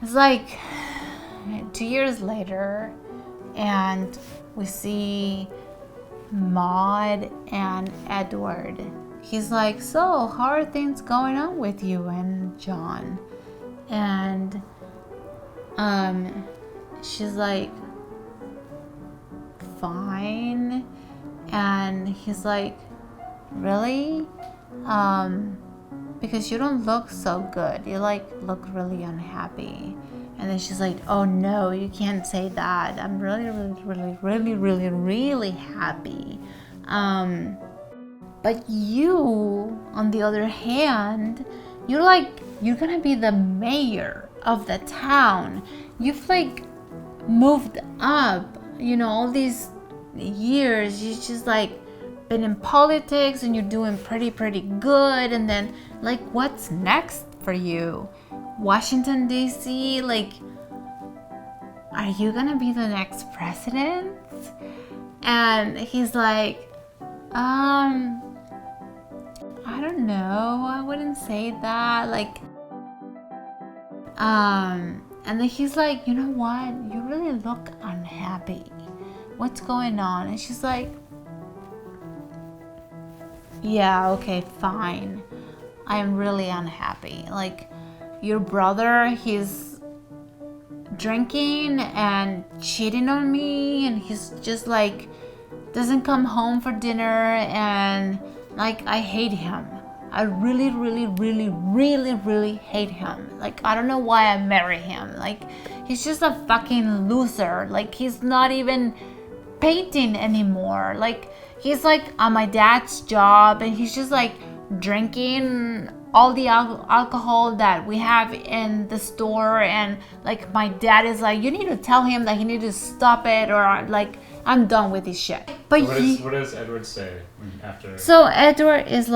It's like 2 years later, and we see Maud and Edward. He's like, so how are things going on with you and John? And she's like, fine. And he's like, really? Because you don't look so good. You look really unhappy. And then she's like, oh no, you can't say that. I'm really, really, really, really, really, really happy. But you, on the other hand, you're gonna be the mayor of the town. You've moved up, all these years. You just been in politics and you're doing pretty good. And then what's next for you? Washington DC, are you gonna be the next president? And he's like, I don't know, I wouldn't say that. And then he's like, you know what? You really look unhappy. What's going on? And she's like, yeah, okay, fine. I'm really unhappy. Your brother, he's drinking and cheating on me, and he's just doesn't come home for dinner, and I hate him. I really, really, really, really, really hate him. I don't know why I marry him. He's just a fucking loser. He's not even painting anymore. He's on my dad's job, and he's just drinking all the alcohol that we have in the store. And my dad is you need to tell him that he need to stop it, or I'm done with this shit. But what does Edward say after? So Edward is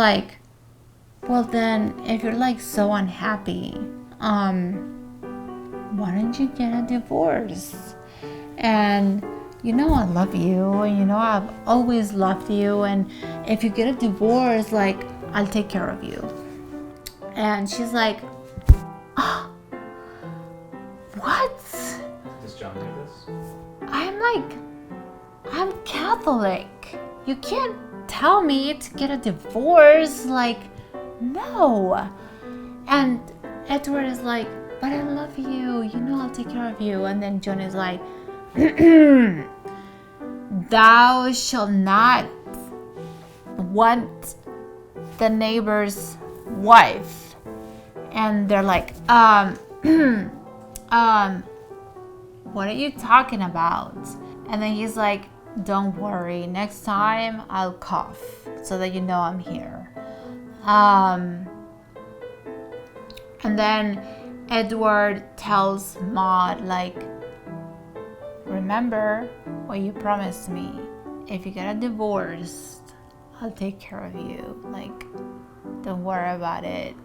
well then, if you're so unhappy, why don't you get a divorce? And I love you, and I've always loved you, and if you get a divorce, I'll take care of you. And she's like, oh, what? Does John do this? I'm Catholic. You can't tell me to get a divorce. No. And Edward is like, but I love you. I'll take care of you. And then John is like, thou shalt not want the neighbor's wife. And they're like, what are you talking about? And then he's like, don't worry, next time I'll cough so that you know I'm here. And then Edward tells Maud, remember what you promised me. If you get a divorce, I'll take care of you. Don't worry about it.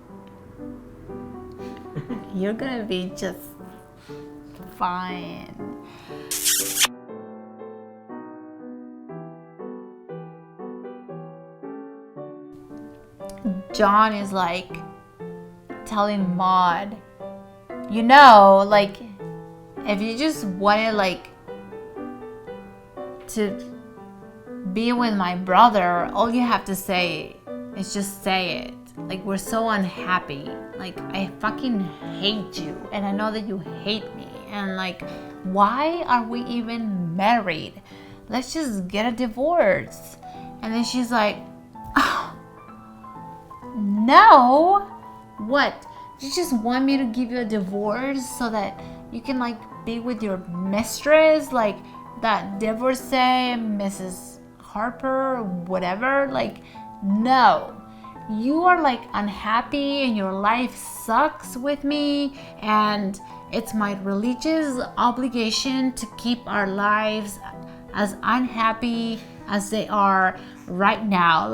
You're gonna be just fine. John is telling Maud, if you just wanted to be with my brother, all you have to say is just say it. We're so unhappy. I fucking hate you, and I know that you hate me, and why are we even married? Let's just get a divorce. And then she's like, oh, no. What? You just want me to give you a divorce so that you can be with your mistress, that divorcee, Mrs. Harper, whatever? No. You are unhappy and your life sucks with me, and it's my religious obligation to keep our lives as unhappy as they are right now.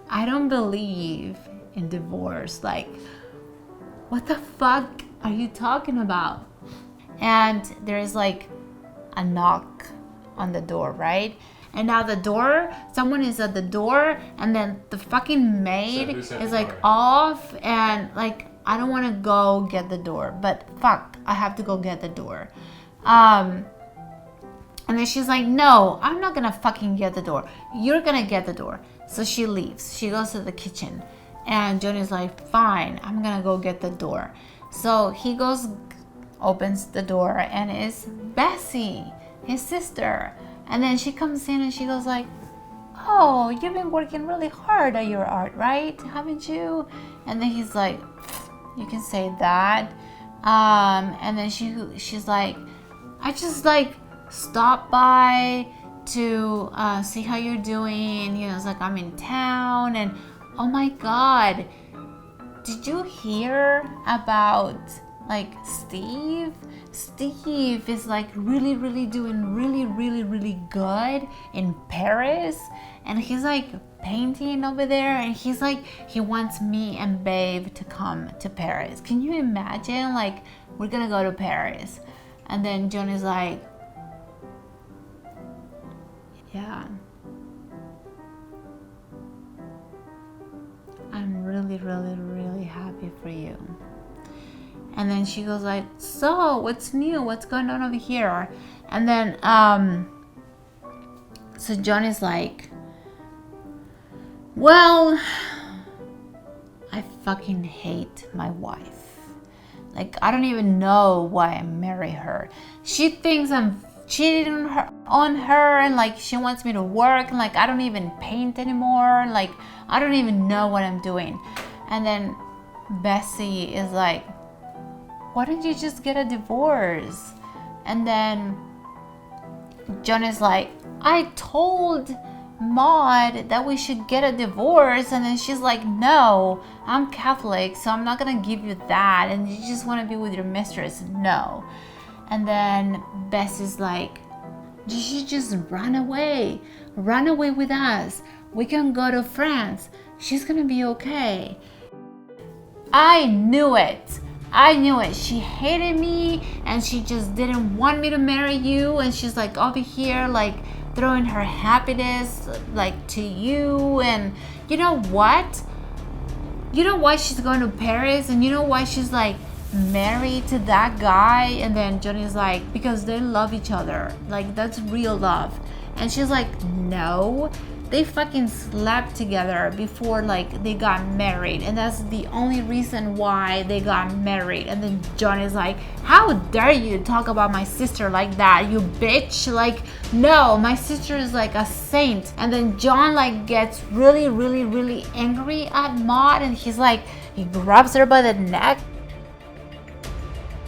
I don't believe in divorce. What the fuck are you talking about? And there's a knock on the door, right? And now someone is at the door, and then the fucking maid is off, and I don't want to go get the door, but fuck, I have to go get the door. And then she's like, no, I'm not gonna fucking get the door. You're gonna get the door. So she leaves. She goes to the kitchen. And Johnny's like, fine, I'm gonna go get the door. So he goes, opens the door, and it's Bessie, his sister. And then she comes in and she goes like, oh, you've been working really hard at your art, right? Haven't you? And then he's like, you can say that. And then she's like, I just like stopped by to see how you're doing. You know, it's like I'm in town, and oh my God, did you hear about like Steve? Steve is like really doing really good in Paris, and he's like painting over there, and he's like, he wants me and Babe to come to Paris. Can you imagine? Like, we're gonna go to Paris. And then Johnny's like, yeah, I'm really happy for you. And then she goes like, so what's new? What's going on over here? And then so Johnny's like, well, I fucking hate my wife. Like, I don't even know why I marry her. She thinks I'm cheating on her, and like she wants me to work, and like I don't even paint anymore, and like I don't even know what I'm doing. And then Bessie is like, why don't you just get a divorce? And then Johnny's like, I told Maud that we should get a divorce, and then she's like, no, I'm Catholic, so I'm not gonna give you that, and you just want to be with your mistress. No. And then Bessie's like, you should just run away with us. We can go to France. She's gonna be okay. I knew it. She hated me, and she just didn't want me to marry you, and she's like over here like throwing her happiness like to you. And you know what? You know why she's going to Paris, and you know why she's like married to that guy? And then Johnny's like, because they love each other. Like, that's real love. And she's like, no, they fucking slept together before like they got married, and that's the only reason why they got married. And then Johnny's like, how dare you talk about my sister like that, you bitch? Like, no, my sister is like a saint. And then John like gets really angry at Maud, and he's like, he grabs her by the neck.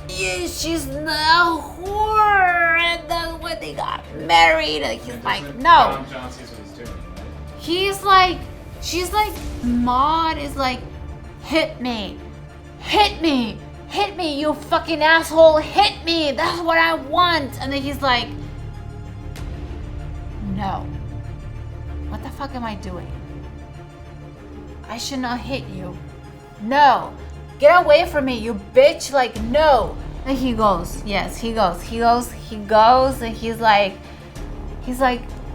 Yeah, she's a whore, and that's why they got married. And he's like, no. John sees what he's doing, right? He's like, she's like, Maud is like, hit me, you fucking asshole, hit me, that's what I want. And then he's like, no, what the fuck am I doing? I should not hit you. No, get away from me, you bitch. Like, no. And he goes, yes, he goes, and he's like,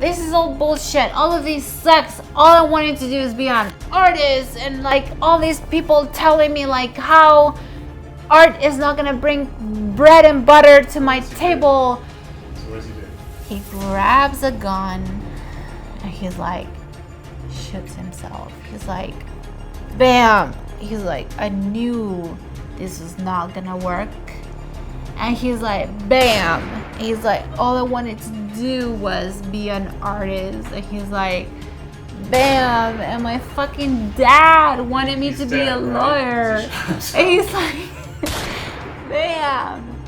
this is all bullshit. All of these sucks. All I wanted to do is be an artist, and like all these people telling me like how art is not gonna bring bread and butter to my table. So what does he do? He grabs a gun and he's like, shoots himself. He's like, bam. He's like, I knew this was not gonna work. And he's like, bam. He's like, all I wanted to do was be an artist. And he's like, bam. And my fucking dad wanted me to be a lawyer. And he's like, bam.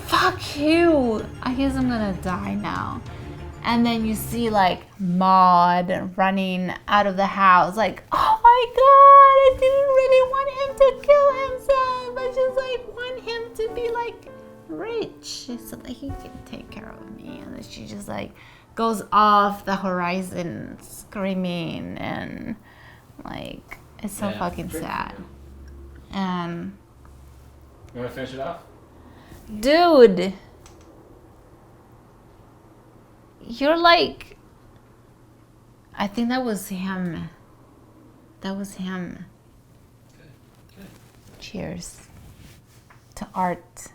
Fuck you. I guess I'm gonna die now. And then you see like Maud running out of the house, like, oh my god, I didn't really want him to kill himself. I just like want him to be like rich so that he can take care of me. And then she just like goes off the horizon screaming, and like it's so fucking sad. And you wanna finish it off? dude, you're like, I think that was him. That was him. Good. Cheers to art.